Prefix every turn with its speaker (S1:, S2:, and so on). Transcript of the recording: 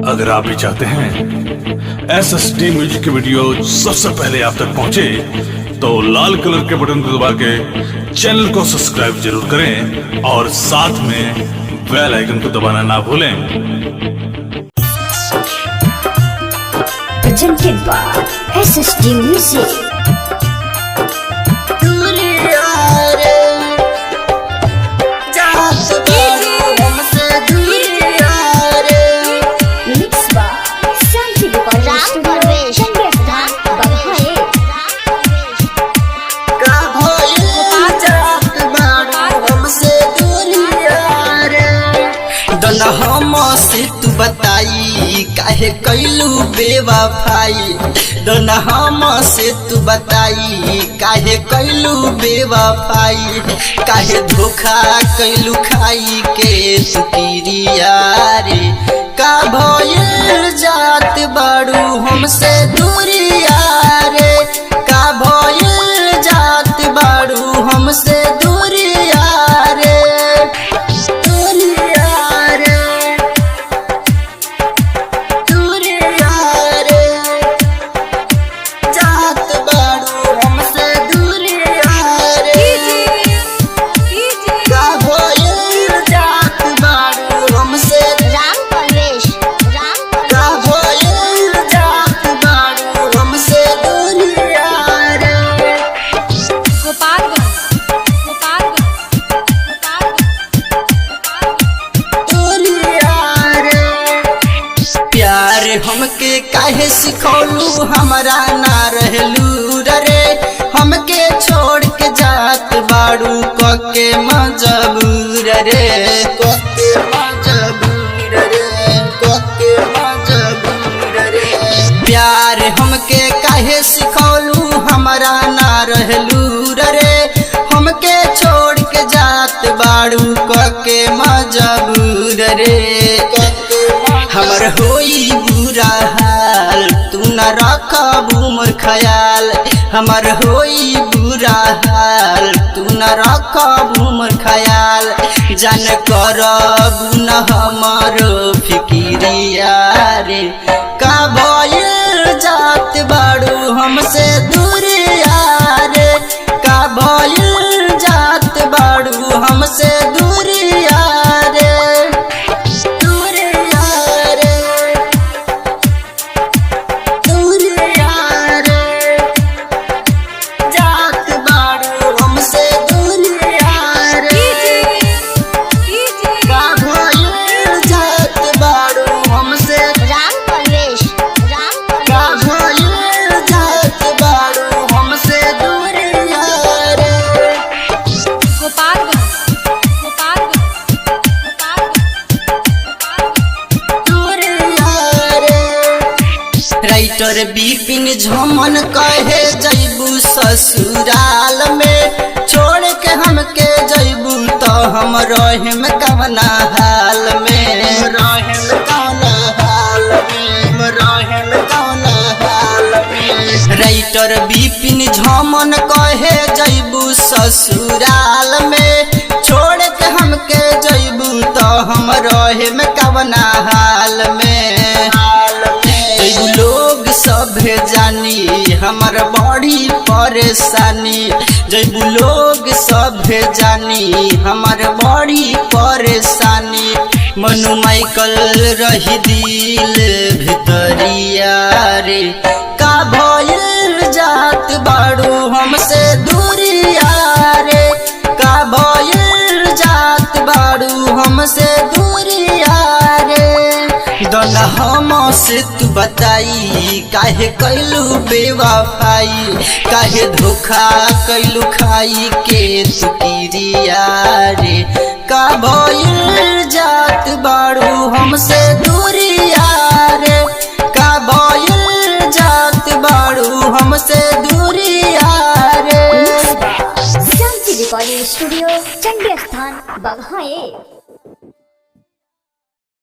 S1: अगर आप भी चाहते हैं SSD म्यूजिक की वीडियो सबसे पहले आप तक पहुंचे, तो लाल कलर के बटन को दबा के चैनल को सब्सक्राइब जरूर करें और साथ में बेल आइकन को दबाना ना भूलें।
S2: Presented by SSD Music.
S3: हमसे तू बताई काहे कैलू बेवफाई, दोना हमसे तू बताई काहे कैलू बेवफाई, काहे धोखा कैलू खाई के सुकिरिया रे, का भइल जात बाड़ू हमसे दूरिया रे, का भइल जात बाड़ू हमसे दूरिया रे। हमके काहे सिखौलू हमरा ना रहलू रे, हमके छोड़ के जात बाड़ू कके मजबूर रे, कके मजबूर रे, कके मजबूर रे। प्यार हमके काहे सिखौलू हमरा ना रहलू रे, हमके छोड़ के जात बाड़ू कके मजबूर रे। हमर होई बुरा हाल तू न रखबू मोर ख्याल, हमर होई बुरा हाल तू न रखबू मोर ख्याल, जान करबू न हमर फिकिरिया रे, का भइल जात बाड़ू हमसे दूरिया रे, का भइल जात बाड़ू हमसे दूरिया रे। राइटर बिपिन झमन कहे जैबू ससुराल में, छोड़ के हमके जैबू तो हम रहेम कवना हाल में, रहेम कवना हाल में, रहेम कवना हाल में। राइटर बिपिन झमन कहे जैबू ससुराल में, छोड़ के हमके जैबू तो हम रहेम कवना हाल में। लोग सब जानी हमर बड़ी परेशानी, जब लोग सब जानी हमर बड़ी परेशानी, मनु माइकल रही दिल भितरिया रे, का भइल जात बाड़ू हमसे दूरिया रे, का भइल जात बाड़ू हमसे दूरिया रे। दोना हमसे तू बताई काहे कैलू बेवफाई, काहे धोखा कैलू खाई के सुकिरिया रे, का भइल जात बाड़ू हमसे दूरिया रे, का भइल जात बाड़ू हमसे दूरिया रे।
S2: शांति रिकॉर्डिंग स्टूडियो चंडी स्थान बघाए।